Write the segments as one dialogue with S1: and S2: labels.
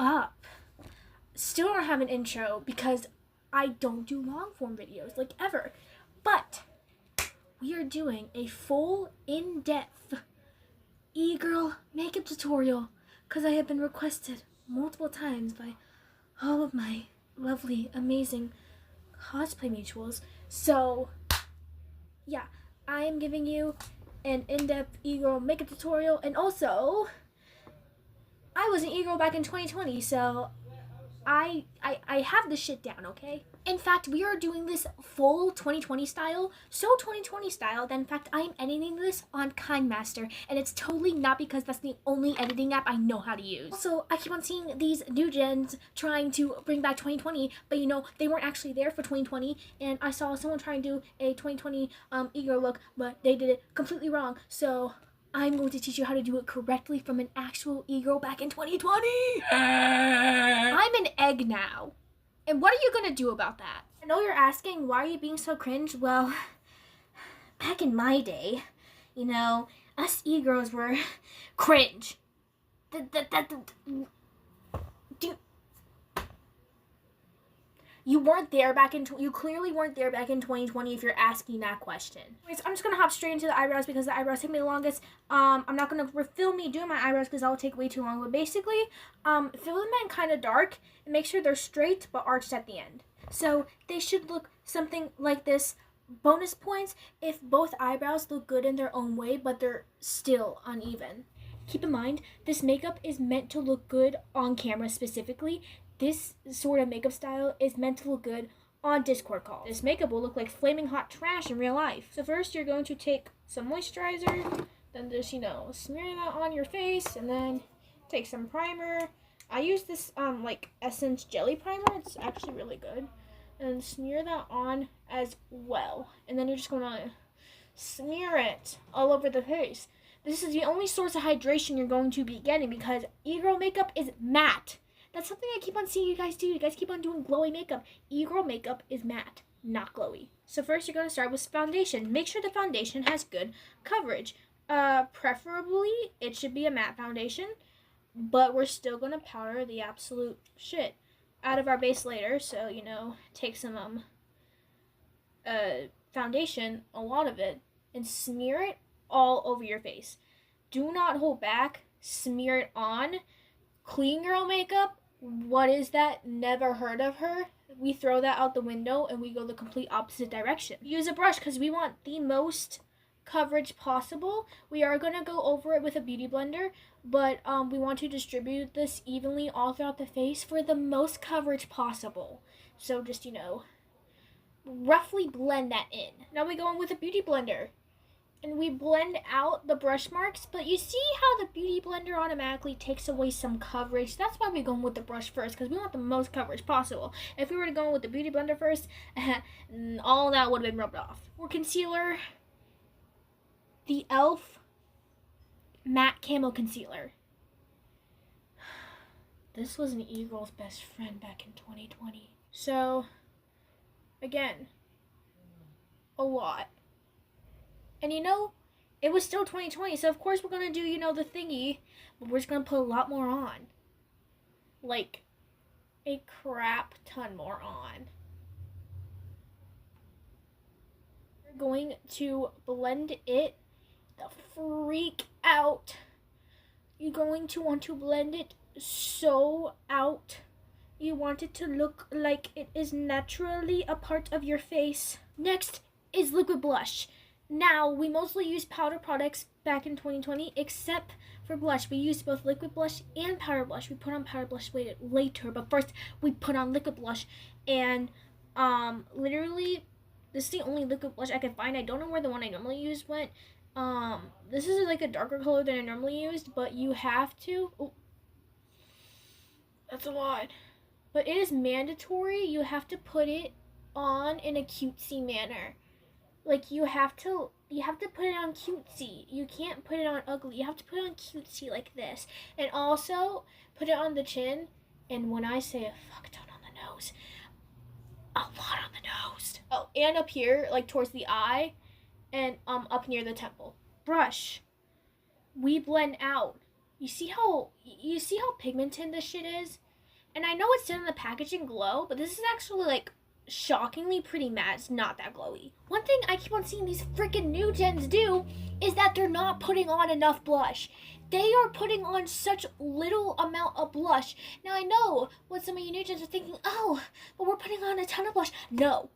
S1: up? Still don't have an intro because I don't do long form videos like ever. But we are doing a full in-depth e-girl makeup tutorial because I have been requested multiple times by all of my lovely, amazing cosplay mutuals. So yeah, I am giving you an in-depth e-girl makeup tutorial, and also I was an e-girl back in 2020, so I have this shit down, okay? In fact, we are doing this full 2020 style, so 2020 style that in fact I am editing this on KindMaster, and it's totally not because that's the only editing app I know how to use. Also, I keep on seeing these new gens trying to bring back 2020, but you know, they weren't actually there for 2020, and I saw someone trying to do a 2020 ego look, but they did it completely wrong, so I'm going to teach you how to do it correctly from an actual e-girl back in 2020. I'm an egg now. And what are you going to do about that? I know you're asking, why are you being so cringe? Well, back in my day, you know, us e-girls were cringe. You weren't there back in, you clearly weren't there back in 2020 if you're asking that question. Anyways, I'm just gonna hop straight into the eyebrows because the eyebrows take me the longest. I'm not gonna film me doing my eyebrows because that'll take way too long. But basically, fill them in kind of dark and make sure they're straight but arched at the end. So they should look something like this. Bonus points if both eyebrows look good in their own way, but they're still uneven. Keep in mind, this makeup is meant to look good on camera specifically. This sort of makeup style is meant to look good on Discord calls. This makeup will look like flaming hot trash in real life. So first you're going to take some moisturizer, then just, you know, smear that on your face, and then take some primer. I use this like Essence Jelly Primer. It's actually really good. And smear that on as well. And then you're just going to smear it all over the face. This is the only source of hydration you're going to be getting because e-girl makeup is matte. That's something I keep on seeing you guys do. You guys keep on doing glowy makeup. E-girl makeup is matte, not glowy. So first you're going to start with foundation. Make sure the foundation has good coverage. Preferably, it should be a matte foundation, but we're still going to powder the absolute shit out of our base later. So, you know, take some foundation, a lot of it, and smear it all over your face. Do not hold back. Smear it on. Clean girl makeup, what is that? Never heard of her. We throw that out the window and we go the complete opposite direction. Use a brush because we want the most coverage possible. We are going to go over it with a beauty blender, but we want to distribute this evenly all throughout the face for the most coverage possible. So just, you know, roughly blend that in. Now we go in with a beauty blender and we blend out the brush marks, but you see how the beauty blender automatically takes away some coverage? That's why we're going with the brush first, because we want the most coverage possible. If we were to go with the beauty blender first, all that would have been rubbed off. For concealer, the e.l.f. matte camo concealer. This was an e-girl's best friend back in 2020. So, again, a lot. And you know, it was still 2020, so of course we're going to do, you know, the thingy, but we're just going to put a lot more on. Like, a crap ton more on. We're going to blend it the freak out. You're going to want to blend it so out. You want it to look like it is naturally a part of your face. Next is liquid blush. Now, we mostly use powder products back in 2020, except for blush. We use both liquid blush and powder blush. We put on powder blush later, but first we put on liquid blush. And literally, this is the only liquid blush I could find. I don't know where the one I normally used went. This is like a darker color than I normally used, but you have to. Oh, that's a lot. But it is mandatory. You have to put it on in a cutesy manner. Like, you have to put it on cutesy. You can't put it on ugly. You have to put it on cutesy like this. And also, put it on the chin. And when I say a fuck ton on the nose, a lot on the nose. Oh, and up here, like towards the eye, and up near the temple. Brush. We blend out. You see how pigmented this shit is? And I know it said on the packaging glow, but this is actually like shockingly pretty matte. It's not that glowy. One thing I keep on seeing these freaking new gens do is that they're not putting on enough blush. They are putting on such little amount of blush. Now I know what some of you new gens are thinking, oh, but we're putting on a ton of blush. No,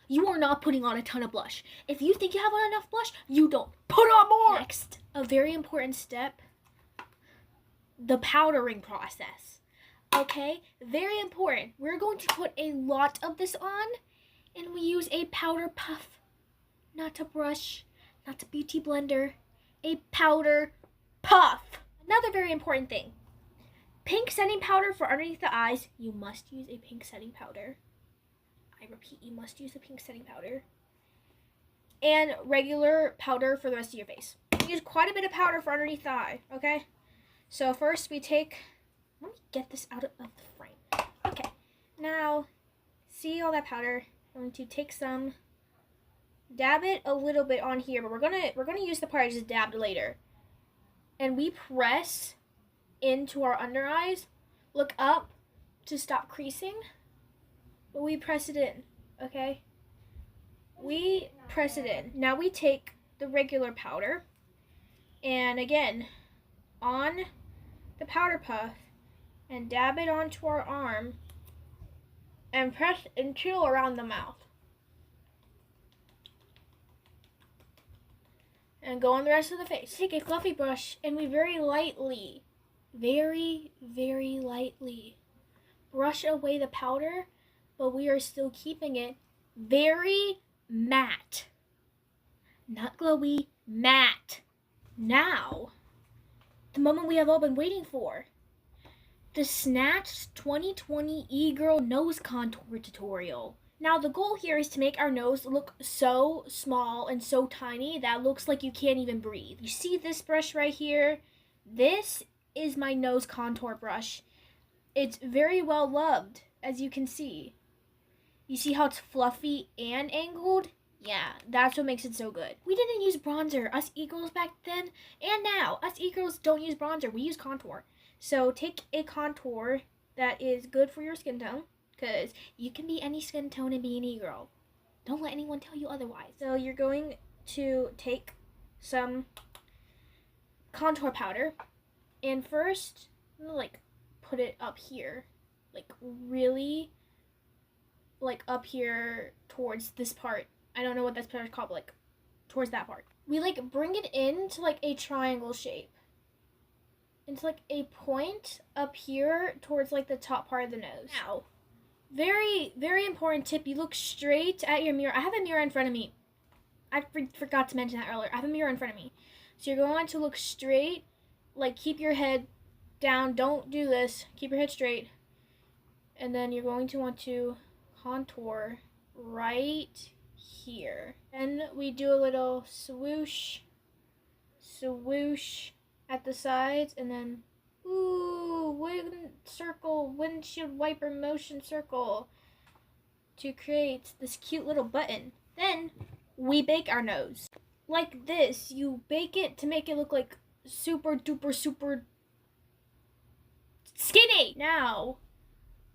S1: you are not putting on a ton of blush. If you think you have on enough blush, you don't. Put on more! Next, a very important step, the powdering process. Okay, very important. We're going to put a lot of this on, and we use a powder puff, not a brush, not a beauty blender, a powder puff. Another very important thing, pink setting powder for underneath the eyes. You must use a pink setting powder. I repeat, you must use a pink setting powder. And regular powder for the rest of your face. Use quite a bit of powder for underneath the eye, okay? So first we take, let me get this out of the frame. Okay, now, see all that powder? I'm going to take some, dab it a little bit on here, but we're gonna use the part I just dabbed later. And we press into our under eyes, look up to stop creasing, but we press it in, okay? We press it in. Now we take the regular powder, and again, on the powder puff, and dab it onto our arm, and press until around the mouth. And go on the rest of the face. Take a fluffy brush, and we very lightly, very, very lightly brush away the powder, but we are still keeping it very matte. Not glowy, matte. Now, the moment we have all been waiting for. The Snatched 2020 E-Girl Nose Contour Tutorial. Now, the goal here is to make our nose look so small and so tiny that it looks like you can't even breathe. You see this brush right here? This is my nose contour brush. It's very well loved, as you can see. You see how it's fluffy and angled? Yeah, that's what makes it so good. We didn't use bronzer, us e-girls back then, and now. Us e-girls don't use bronzer, we use contour. So take a contour that is good for your skin tone, because you can be any skin tone and be an e-girl. Don't let anyone tell you otherwise. So you're going to take some contour powder, and first, I'm gonna like put it up here, like really, like up here towards this part. I don't know what this part is called, but like towards that part. We like bring it into like a triangle shape. It's like a point up here towards like the top part of the nose. Now, very, very important tip, you look straight at your mirror. I have a mirror in front of me. I forgot to mention that earlier. I have a mirror in front of me. So you're going to look straight, like keep your head down. Don't do this. Keep your head straight. And then you're going to want to contour right here. Then we do a little swoosh, swoosh at the sides, and then windshield wiper motion circle to create this cute little button. Then we bake our nose like this. You bake it to make it look like super duper super skinny. Now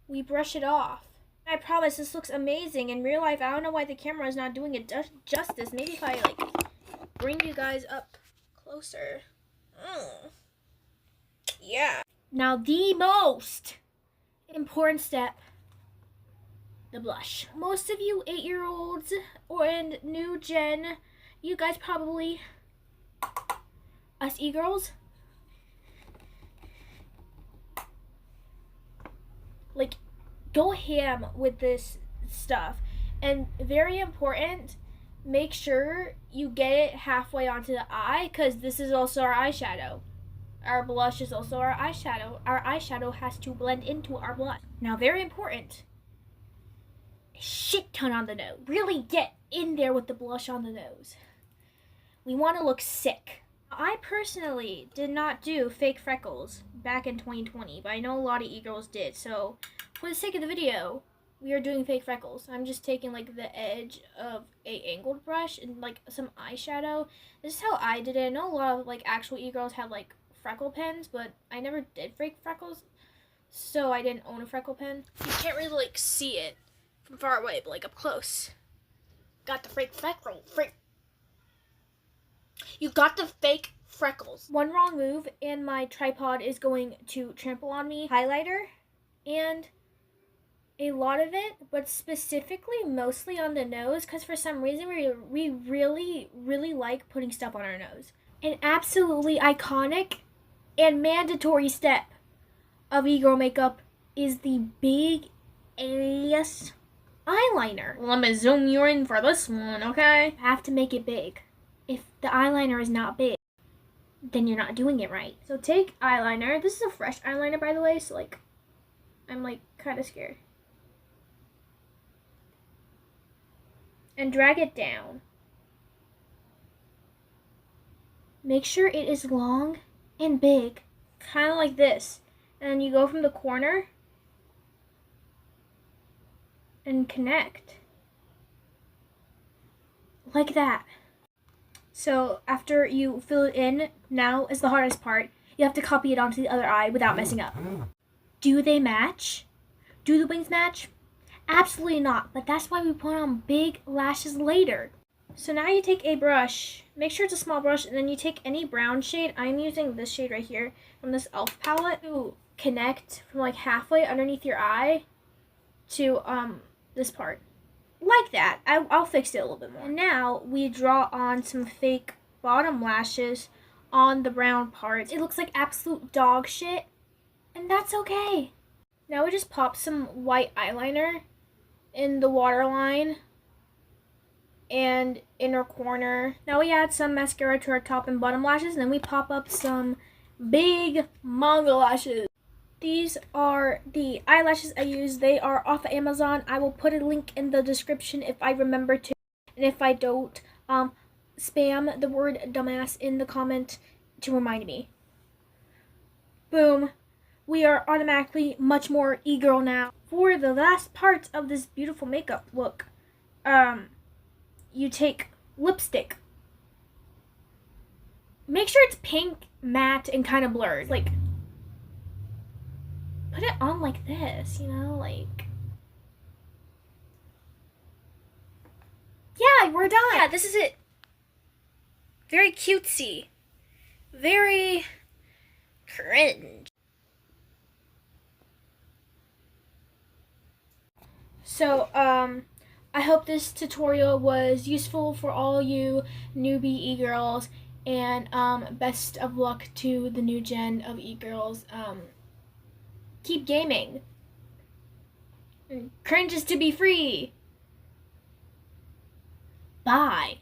S1: we brush it off. I promise this looks amazing. In real life, I don't know why the camera is not doing it justice. Maybe if I like bring you guys up closer. Yeah. Now the most important step, the blush. Most of you 8-year-olds and new gen, you guys probably, us e-girls, like go ham with this stuff. And very important, make sure you get it halfway onto the eye, because this is also our eyeshadow. Our blush is also our eyeshadow. Our eyeshadow has to blend into our blush. Now, very important, a shit ton on the nose. Really get in there with the blush on the nose. We want to look sick. I personally did not do fake freckles back in 2020, but I know a lot of e-girls did. So, for the sake of the video, we are doing fake freckles. I'm just taking like the edge of a angled brush and like some eyeshadow. This is how I did it. I know a lot of like actual e-girls have like freckle pens, but I never did fake freckles. so I didn't own a freckle pen. You can't really like see it from far away, but like up close. Got the fake freckle. You got the fake freckles. One wrong move and my tripod is going to trample on me. Highlighter and a lot of it, but specifically mostly on the nose, because for some reason we really like putting stuff on our nose. An absolutely iconic and mandatory step of e-girl makeup is the big alias eyeliner. Let me zoom you in for this one, okay? I have to make it big. If the eyeliner is not big, then you're not doing it right. So take eyeliner. This is a fresh eyeliner, by the way, so like I'm like kind of scared. And drag it down. Make sure it is long and big, kind of like this. And you go from the corner and connect. Like that. So after you fill it in, now is the hardest part. You have to copy it onto the other eye without messing up. Do they match? Do the wings match? Absolutely not, but that's why we put on big lashes later. So now you take a brush, make sure it's a small brush, and then you take any brown shade. I'm using this shade right here from this e.l.f. palette to connect from like halfway underneath your eye to this part. Like that. I'll fix it a little bit more. And now we draw on some fake bottom lashes on the brown parts. It looks like absolute dog shit, and that's okay. Now we just pop some white eyeliner in the waterline and inner corner. Now we add some mascara to our top and bottom lashes, and then we pop up some big manga lashes. These are the eyelashes I use. They are off of Amazon. I will put a link in the description if I remember to, and if I don't, spam the word dumbass in the comment to remind me. Boom. We are automatically much more e-girl now. For the last parts of this beautiful makeup look, you take lipstick. Make sure it's pink, matte, and kind of blurred. Like, put it on like this, you know, like. Yeah, we're done. Yeah, this is it. Very cutesy. Very cringe. So, I hope this tutorial was useful for all you newbie e-girls, and best of luck to the new gen of e-girls. Keep gaming. Cringe is to be free. Bye.